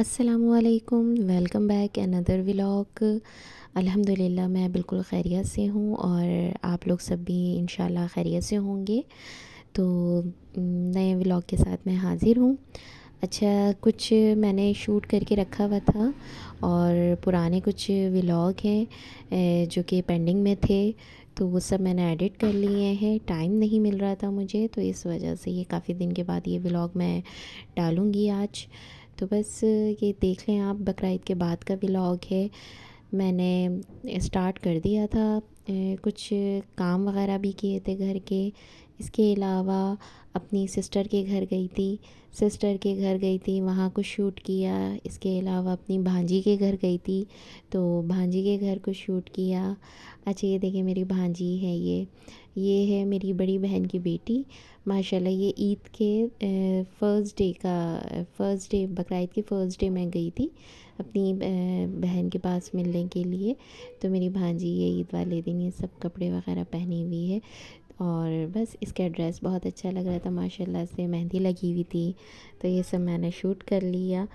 अस्सलामुअलैकुम, welcome back another vlog. अल्हम्दुलिल्लाह मैं बिल्कुल खैरियत से हूँ और आप लोग सब भी इंशाल्लाह खैरियत से होंगे। तो नए व्लॉग के साथ मैं हाज़िर हूँ। अच्छा, कुछ मैंने शूट करके रखा हुआ था और पुराने कुछ व्लॉग हैं जो कि पेंडिंग में थे, तो वो सब मैंने एडिट कर लिए हैं। टाइम नहीं मिल रहा था मुझे, तो इस वजह से ये काफ़ी दिन के बाद ये व्लॉग मैं डालूँगी आज। तो बस ये देख लें आप, बकरा ईद के बाद का व्लॉग है। मैंने स्टार्ट कर दिया था, कुछ काम वगैरह भी किए थे घर के। इसके अलावा अपनी सिस्टर के घर गई थी, वहाँ कुछ शूट किया। इसके अलावा अपनी भांजी के घर गई थी, तो भांजी के घर कुछ शूट किया। अच्छा, ये देखिए मेरी भांजी है, ये है मेरी बड़ी बहन की बेटी। माशाल्लाह, ये ईद के फ़र्स्ट डे बकरा ईद के फ़र्स्ट डे मैं गई थी अपनी बहन के पास मिलने के लिए। तो मेरी भांजी ये ईद वाले दिन ये सब कपड़े वगैरह पहनी हुई है और बस इसका ड्रेस बहुत अच्छा लग रहा था, माशाल्लाह से मेहंदी लगी हुई थी। तो ये सब मैंने शूट कर लिया।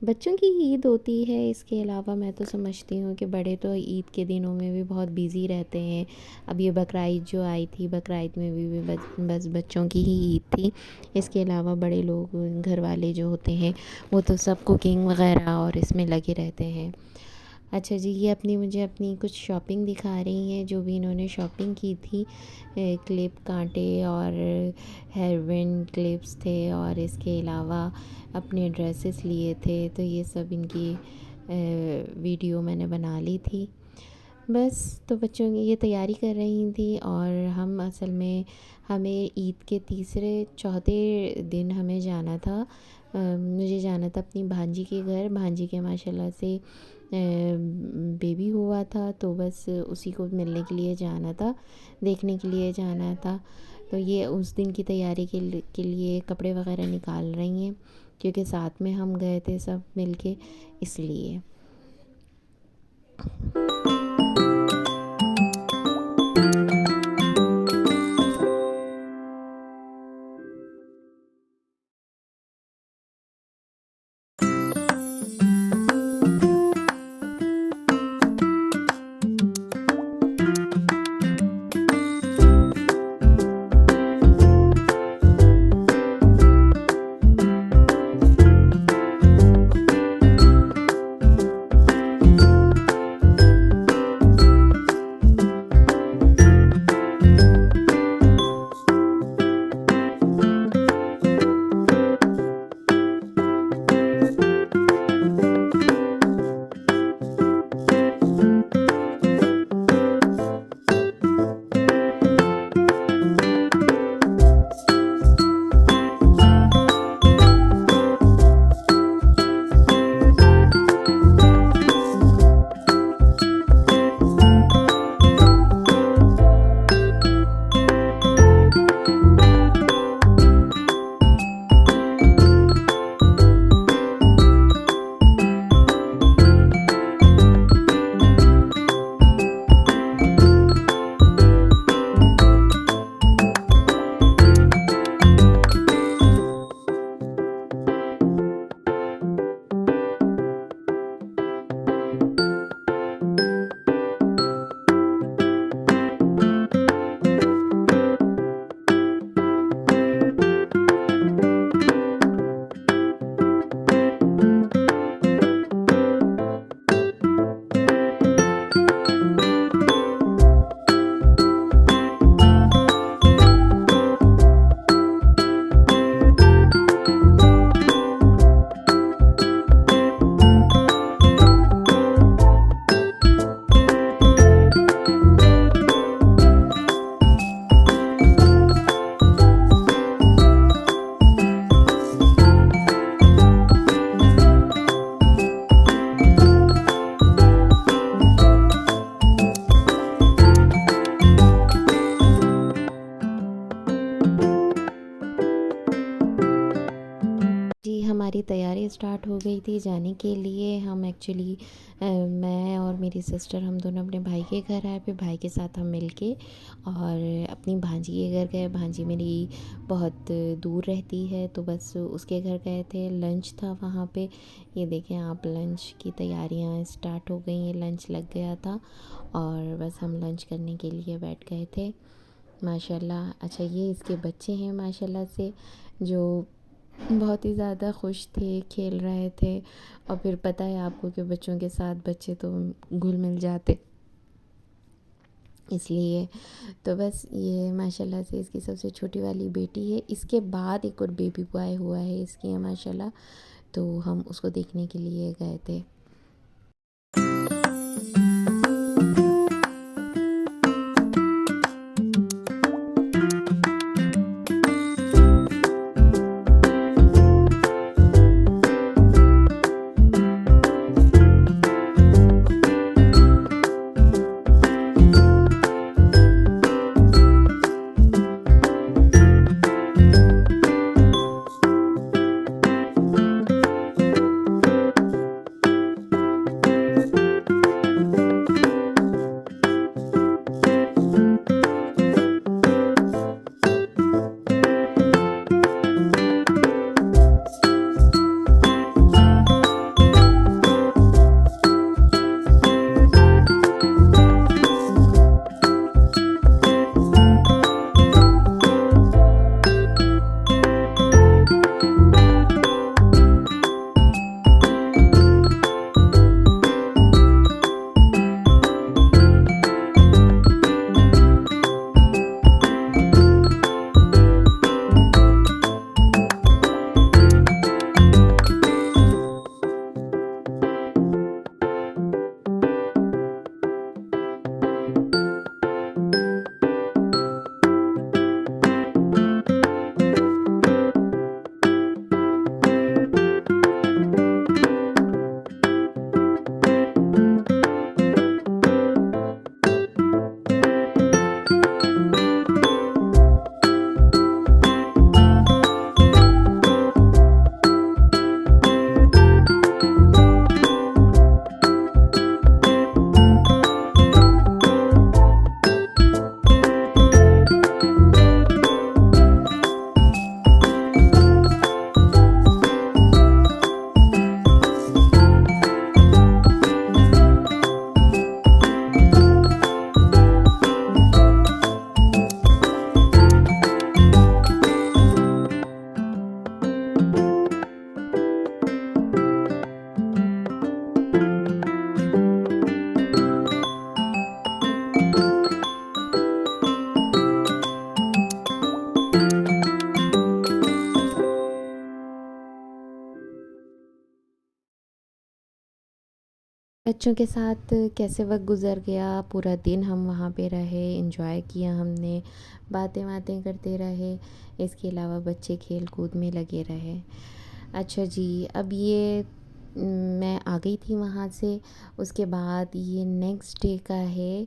बच्चों की ईद होती है, इसके अलावा मैं तो समझती हूँ कि बड़े तो ईद के दिनों में भी बहुत बिज़ी रहते हैं। अब ये बकरा ईद जो आई थी, बकरा ईद में भी बस बच्चों की ही ईद थी। इसके अलावा बड़े लोग, घर वाले जो होते हैं, वो तो सब कुकिंग वगैरह और इसमें लगे रहते हैं। अच्छा जी, ये मुझे अपनी कुछ शॉपिंग दिखा रही हैं, जो भी इन्होंने शॉपिंग की थी। क्लिप, कांटे और हेयर बैंड क्लिप्स थे और इसके अलावा अपने ड्रेसेस लिए थे। तो ये सब इनकी वीडियो मैंने बना ली थी। बस, तो बच्चों की ये तैयारी कर रही थी और हम असल में हमें ईद के तीसरे चौथे दिन हमें जाना था। मुझे जाना था अपनी भांजी के घर। भांजी के माशाल्लाह से बेबी हुआ था, तो बस उसी को मिलने के लिए जाना था, देखने के लिए जाना था। तो ये उस दिन की तैयारी के लिए कपड़े वगैरह निकाल रही हैं, क्योंकि साथ में हम गए थे सब मिलके, इसलिए। स्टार्ट हो गई थी जाने के लिए। हम एक्चुअली मैं और मेरी सिस्टर हम दोनों अपने भाई के घर आए, फिर भाई के साथ हम मिल के और अपनी भांजी के घर गए। भांजी मेरी बहुत दूर रहती है, तो बस उसके घर गए थे। लंच था वहाँ पे, ये देखें आप, लंच की तैयारियाँ स्टार्ट हो गई हैं, लंच लग गया था और बस हम लंच करने के लिए बैठ गए थे। माशाल्लाह। अच्छा, ये इसके बच्चे हैं माशाल्लाह से, जो बहुत ही ज़्यादा खुश थे, खेल रहे थे। और फिर पता है आपको कि बच्चों के साथ बच्चे तो घुल मिल जाते, इसलिए तो बस ये माशाल्लाह से इसकी सबसे छोटी वाली बेटी है। इसके बाद एक और बेबी बॉय हुआ है इसकी है माशाल्लाह, तो हम उसको देखने के लिए गए थे। बच्चों के साथ कैसे वक्त गुज़र गया, पूरा दिन हम वहाँ पे रहे, एंजॉय किया हमने, बातें बातें करते रहे। इसके अलावा बच्चे खेल कूद में लगे रहे। अच्छा जी, अब ये मैं आ गई थी वहाँ से। उसके बाद ये नेक्स्ट डे का है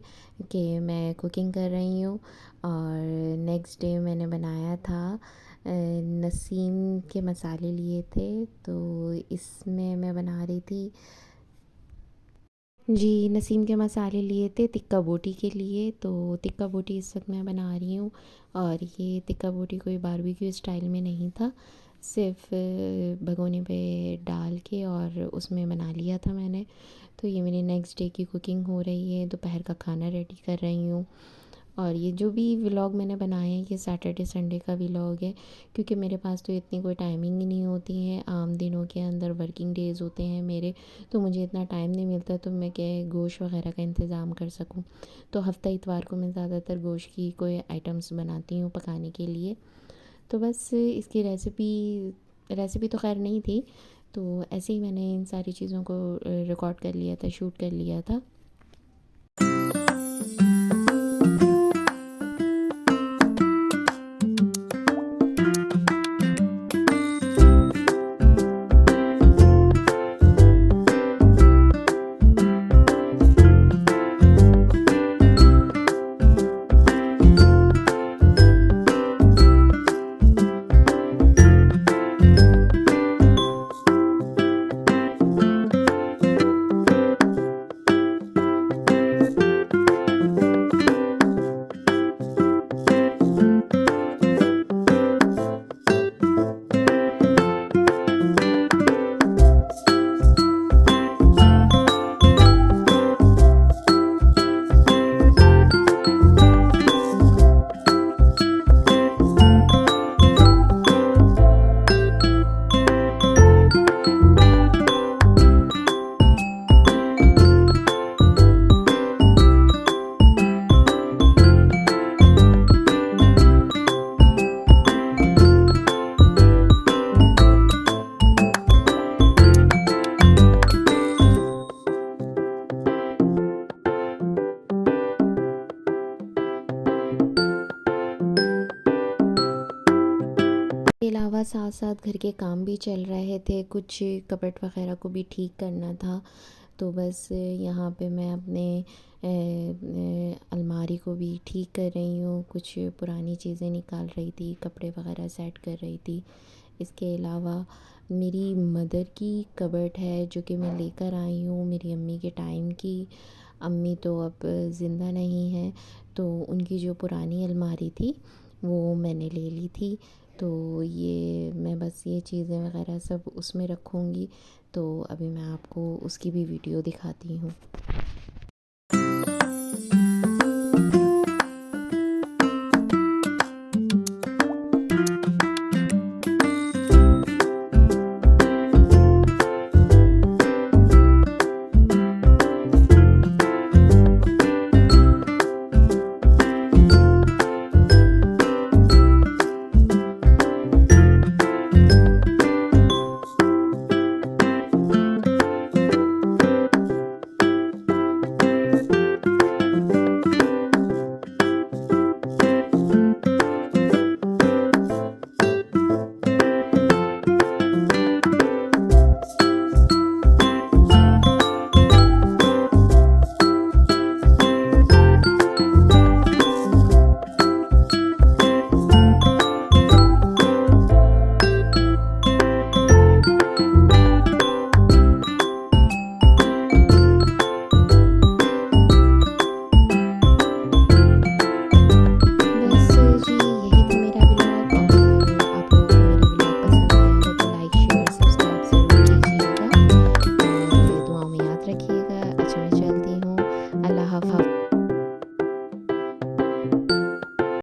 कि मैं कुकिंग कर रही हूँ। और नेक्स्ट डे मैंने बनाया था नसीम के मसाले लिए थे, तो इसमें मैं बना रही थी जी। नसीम के मसाले लिए थे टिक्का बोटी के लिए, तो टिक्का बोटी इस वक्त मैं बना रही हूँ। और ये टिक्का बोटी कोई बारबेक्यू स्टाइल में नहीं था, सिर्फ भगोने पे डाल के और उसमें बना लिया था मैंने। तो ये मेरी नेक्स्ट डे की कुकिंग हो रही है, दोपहर का खाना रेडी कर रही हूँ। और ये जो भी व्लॉग मैंने बनाया है ये सैटरडे संडे का व्लॉग है, क्योंकि मेरे पास तो इतनी कोई टाइमिंग ही नहीं होती है। आम दिनों के अंदर वर्किंग डेज़ होते हैं मेरे, तो मुझे इतना टाइम नहीं मिलता तो मैं क्या गोश्त वगैरह का इंतज़ाम कर सकूं। तो हफ्ता इतवार को मैं ज़्यादातर गोश्त की कोई आइटम्स बनाती हूँ पकाने के लिए। तो बस इसकी रेसिपी तो खैर नहीं थी, तो ऐसे ही मैंने इन सारी चीज़ों को रिकॉर्ड कर लिया था, शूट कर लिया था। साथ साथ घर के काम भी चल रहे थे, कुछ कबर्ड वगैरह को भी ठीक करना था। तो बस यहाँ पे मैं अपने अलमारी को भी ठीक कर रही हूँ, कुछ पुरानी चीज़ें निकाल रही थी, कपड़े वगैरह सेट कर रही थी। इसके अलावा मेरी मदर की कबर्ड है जो कि मैं लेकर आई हूँ मेरी अम्मी के टाइम की। अम्मी तो अब ज़िंदा नहीं हैं, तो उनकी जो पुरानी अलमारी थी वो मैंने ले ली थी। तो ये मैं बस ये चीज़ें वगैरह सब उसमें रखूँगी। तो अभी मैं आपको उसकी भी वीडियो दिखाती हूँ।